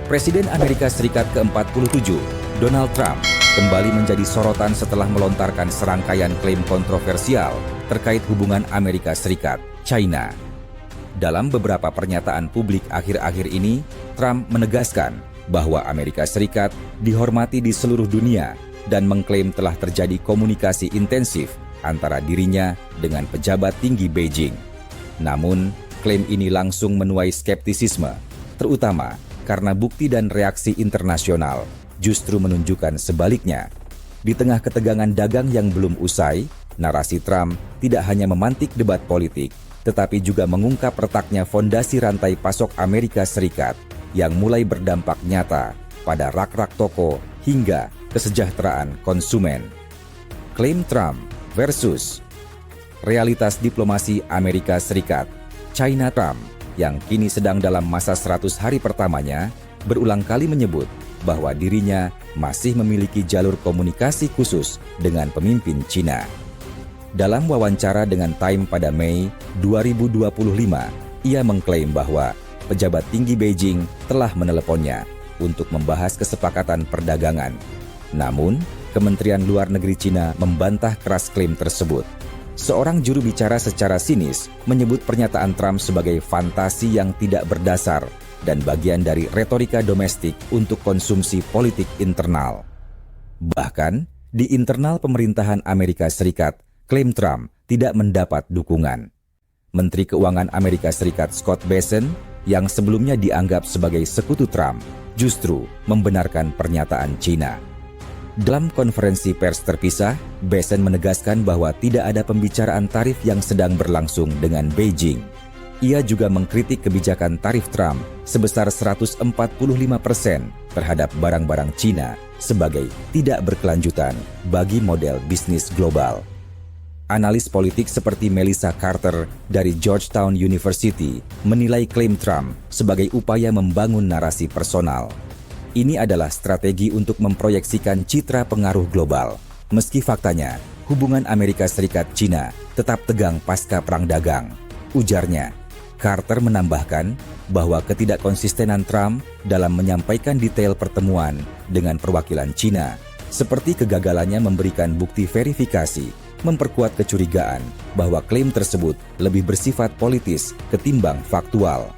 Presiden Amerika Serikat ke-47, Donald Trump, kembali menjadi sorotan setelah melontarkan serangkaian klaim kontroversial terkait hubungan Amerika Serikat-China. Dalam beberapa pernyataan publik akhir-akhir ini, Trump menegaskan bahwa Amerika Serikat dihormati di seluruh dunia dan mengklaim telah terjadi komunikasi intensif antara dirinya dengan pejabat tinggi Beijing. Namun, klaim ini langsung menuai skeptisisme, terutama karena bukti dan reaksi internasional justru menunjukkan sebaliknya. Di tengah ketegangan dagang yang belum usai, narasi Trump tidak hanya memantik debat politik, tetapi juga mengungkap retaknya fondasi rantai pasok Amerika Serikat yang mulai berdampak nyata pada rak-rak toko hingga kesejahteraan konsumen. Klaim Trump versus realitas diplomasi Amerika Serikat, China. Trump yang kini sedang dalam masa 100 hari pertamanya, berulang kali menyebut bahwa dirinya masih memiliki jalur komunikasi khusus dengan pemimpin Cina. Dalam wawancara dengan Time pada Mei 2025, ia mengklaim bahwa pejabat tinggi Beijing telah meneleponnya untuk membahas kesepakatan perdagangan. Namun, Kementerian Luar Negeri Cina membantah keras klaim tersebut. Seorang juru bicara secara sinis menyebut pernyataan Trump sebagai fantasi yang tidak berdasar dan bagian dari retorika domestik untuk konsumsi politik internal. Bahkan, di internal pemerintahan Amerika Serikat, klaim Trump tidak mendapat dukungan. Menteri Keuangan Amerika Serikat Scott Bessent, yang sebelumnya dianggap sebagai sekutu Trump, justru membenarkan pernyataan Cina. Dalam konferensi pers terpisah, Bessent menegaskan bahwa tidak ada pembicaraan tarif yang sedang berlangsung dengan Beijing. Ia juga mengkritik kebijakan tarif Trump sebesar 145% terhadap barang-barang Cina sebagai tidak berkelanjutan bagi model bisnis global. Analis politik seperti Melissa Carter dari Georgetown University menilai klaim Trump sebagai upaya membangun narasi personal. Ini adalah strategi untuk memproyeksikan citra pengaruh global. Meski faktanya, hubungan Amerika Serikat-Cina tetap tegang pasca perang dagang. Ujarnya, Carter menambahkan bahwa ketidakkonsistenan Trump dalam menyampaikan detail pertemuan dengan perwakilan Cina, seperti kegagalannya memberikan bukti verifikasi, memperkuat kecurigaan bahwa klaim tersebut lebih bersifat politis ketimbang faktual.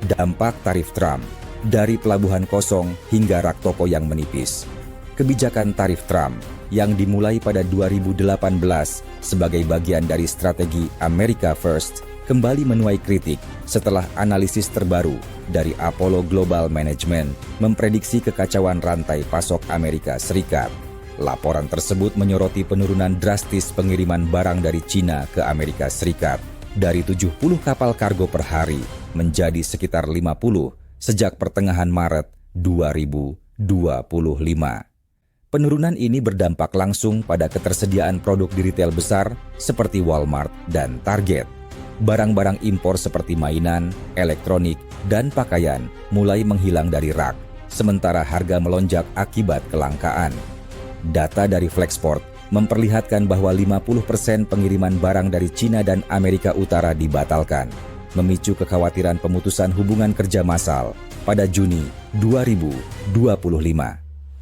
Dampak tarif Trump dari pelabuhan kosong hingga rak toko yang menipis. Kebijakan tarif Trump yang dimulai pada 2018 sebagai bagian dari strategi America First kembali menuai kritik setelah analisis terbaru dari Apollo Global Management memprediksi kekacauan rantai pasok Amerika Serikat. Laporan tersebut menyoroti penurunan drastis pengiriman barang dari Cina ke Amerika Serikat dari 70 kapal kargo per hari menjadi sekitar 50 sejak pertengahan Maret 2025. Penurunan ini berdampak langsung pada ketersediaan produk di retail besar seperti Walmart dan Target. Barang-barang impor seperti mainan, elektronik, dan pakaian mulai menghilang dari rak, sementara harga melonjak akibat kelangkaan. Data dari Flexport memperlihatkan bahwa 50% pengiriman barang dari Cina dan Amerika Utara dibatalkan, memicu kekhawatiran pemutusan hubungan kerja massal pada Juni 2025.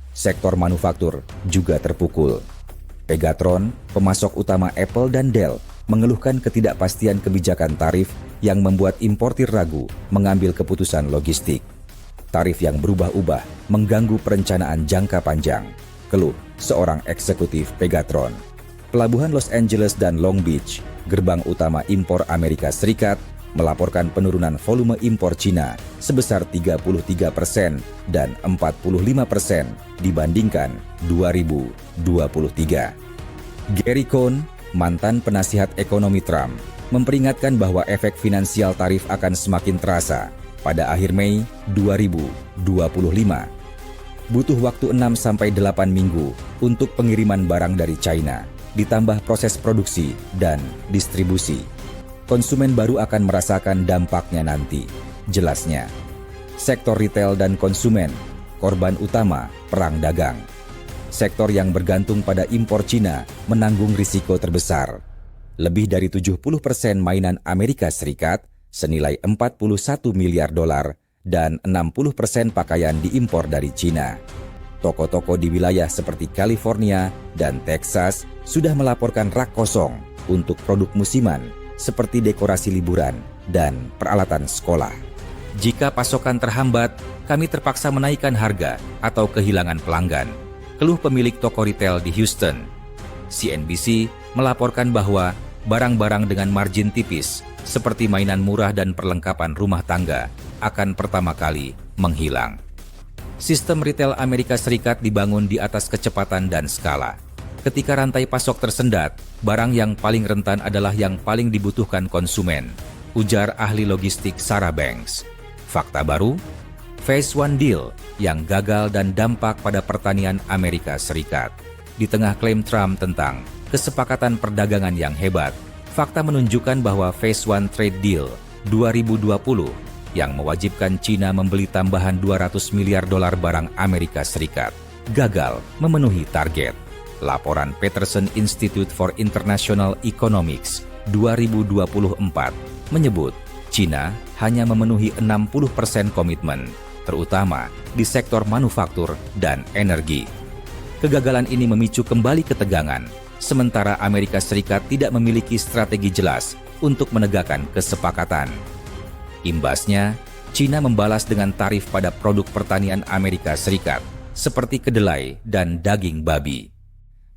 Sektor manufaktur juga terpukul. Pegatron, pemasok utama Apple dan Dell, mengeluhkan ketidakpastian kebijakan tarif yang membuat importir ragu mengambil keputusan logistik. Tarif yang berubah-ubah mengganggu perencanaan jangka panjang, keluh seorang eksekutif Pegatron. Pelabuhan Los Angeles dan Long Beach, gerbang utama impor Amerika Serikat, melaporkan penurunan volume impor Cina sebesar 33% dan 45% dibandingkan 2023. Gary Cohn, mantan penasihat ekonomi Trump, memperingatkan bahwa efek finansial tarif akan semakin terasa pada akhir Mei 2025. Butuh waktu 6-8 minggu untuk pengiriman barang dari China, ditambah proses produksi dan distribusi. Konsumen baru akan merasakan dampaknya nanti, jelasnya. Sektor retail dan konsumen, korban utama perang dagang. Sektor yang bergantung pada impor Cina menanggung risiko terbesar. Lebih dari 70% mainan Amerika Serikat senilai $41 miliar dan 60% pakaian diimpor dari Cina. Toko-toko di wilayah seperti California dan Texas sudah melaporkan rak kosong untuk produk musiman seperti dekorasi liburan dan peralatan sekolah. Jika pasokan terhambat, kami terpaksa menaikkan harga atau kehilangan pelanggan, keluh pemilik toko retail di Houston. CNBC melaporkan bahwa barang-barang dengan margin tipis seperti mainan murah dan perlengkapan rumah tangga akan pertama kali menghilang. Sistem retail Amerika Serikat dibangun di atas kecepatan dan skala. Ketika rantai pasok tersendat, barang yang paling rentan adalah yang paling dibutuhkan konsumen, ujar ahli logistik Sarah Banks. Fakta baru, Phase One Deal yang gagal dan dampak pada pertanian Amerika Serikat. Di tengah klaim Trump tentang kesepakatan perdagangan yang hebat, fakta menunjukkan bahwa Phase One Trade Deal 2020 yang mewajibkan Cina membeli tambahan 200 miliar dolar barang Amerika Serikat gagal memenuhi target. Laporan Peterson Institute for International Economics 2024 menyebut Cina hanya memenuhi 60% komitmen, terutama di sektor manufaktur dan energi. Kegagalan ini memicu kembali ketegangan, sementara Amerika Serikat tidak memiliki strategi jelas untuk menegakkan kesepakatan. Imbasnya, Cina membalas dengan tarif pada produk pertanian Amerika Serikat, seperti kedelai dan daging babi.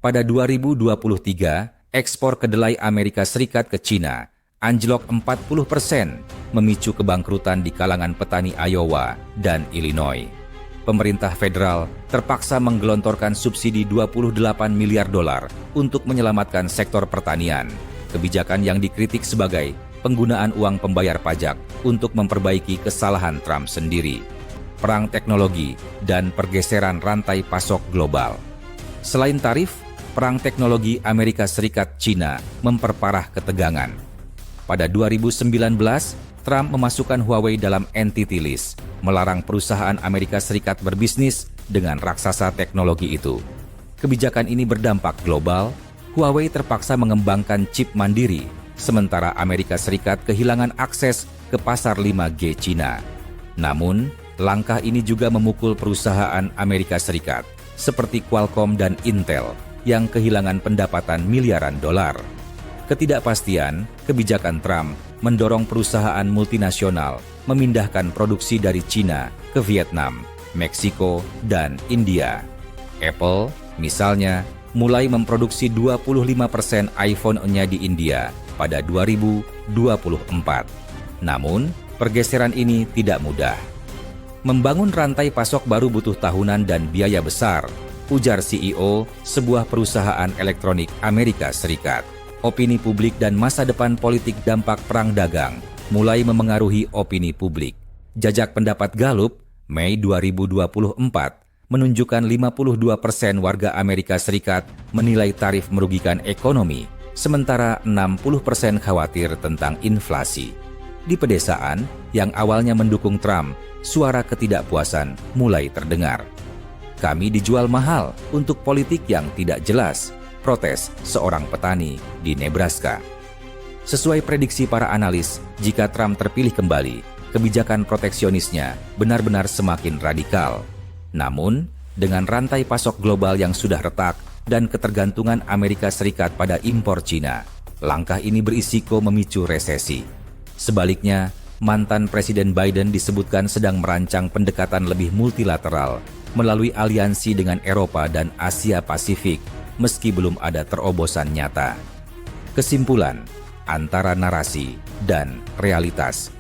Pada 2023, ekspor kedelai Amerika Serikat ke Cina anjlok 40%, memicu kebangkrutan di kalangan petani Iowa dan Illinois. Pemerintah federal terpaksa menggelontorkan subsidi 28 miliar dolar untuk menyelamatkan sektor pertanian, kebijakan yang dikritik sebagai penggunaan uang pembayar pajak untuk memperbaiki kesalahan Trump sendiri. Perang teknologi dan pergeseran rantai pasok global. Selain tarif, perang teknologi Amerika Serikat-Cina memperparah ketegangan. Pada 2019, Trump memasukkan Huawei dalam Entity List, melarang perusahaan Amerika Serikat berbisnis dengan raksasa teknologi itu. Kebijakan ini berdampak global. Huawei terpaksa mengembangkan chip mandiri, sementara Amerika Serikat kehilangan akses ke pasar 5G Cina. Namun, langkah ini juga memukul perusahaan Amerika Serikat, seperti Qualcomm dan Intel, yang kehilangan pendapatan miliaran dolar. Ketidakpastian kebijakan Trump mendorong perusahaan multinasional memindahkan produksi dari Cina ke Vietnam, Meksiko, dan India. Apple, misalnya, mulai memproduksi 25% iPhone-nya di India pada 2024. Namun, pergeseran ini tidak mudah. Membangun rantai pasok baru butuh tahunan dan biaya besar, ujar CEO sebuah perusahaan elektronik Amerika Serikat. Opini publik dan masa depan politik dampak perang dagang mulai memengaruhi opini publik. Jajak pendapat Gallup, Mei 2024, menunjukkan 52% warga Amerika Serikat menilai tarif merugikan ekonomi, sementara 60% khawatir tentang inflasi. Di pedesaan, yang awalnya mendukung Trump, suara ketidakpuasan mulai terdengar. Kami dijual mahal untuk politik yang tidak jelas, protes seorang petani di Nebraska. Sesuai prediksi para analis, jika Trump terpilih kembali, kebijakan proteksionisnya benar-benar semakin radikal. Namun, dengan rantai pasok global yang sudah retak dan ketergantungan Amerika Serikat pada impor Cina, langkah ini berisiko memicu resesi. Sebaliknya, mantan Presiden Biden disebutkan sedang merancang pendekatan lebih multilateral melalui aliansi dengan Eropa dan Asia Pasifik, meski belum ada terobosan nyata. Kesimpulan, antara narasi dan realitas.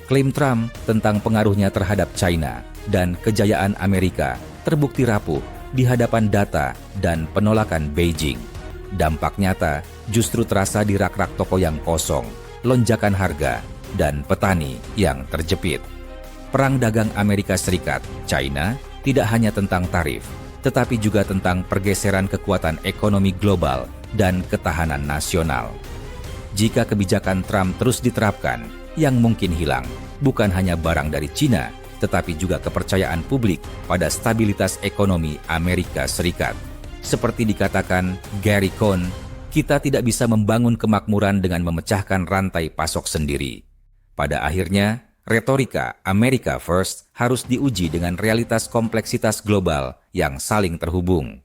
Klaim Trump tentang pengaruhnya terhadap China dan kejayaan Amerika terbukti rapuh di hadapan data dan penolakan Beijing. Dampak nyata justru terasa di rak-rak toko yang kosong, lonjakan harga, dan petani yang terjepit. Perang dagang Amerika Serikat, China tidak hanya tentang tarif, tetapi juga tentang pergeseran kekuatan ekonomi global dan ketahanan nasional. Jika kebijakan Trump terus diterapkan, yang mungkin hilang bukan hanya barang dari Cina, tetapi juga kepercayaan publik pada stabilitas ekonomi Amerika Serikat. Seperti dikatakan Gary Cohn, kita tidak bisa membangun kemakmuran dengan memecahkan rantai pasok sendiri. Pada akhirnya, retorika America First harus diuji dengan realitas kompleksitas global yang saling terhubung.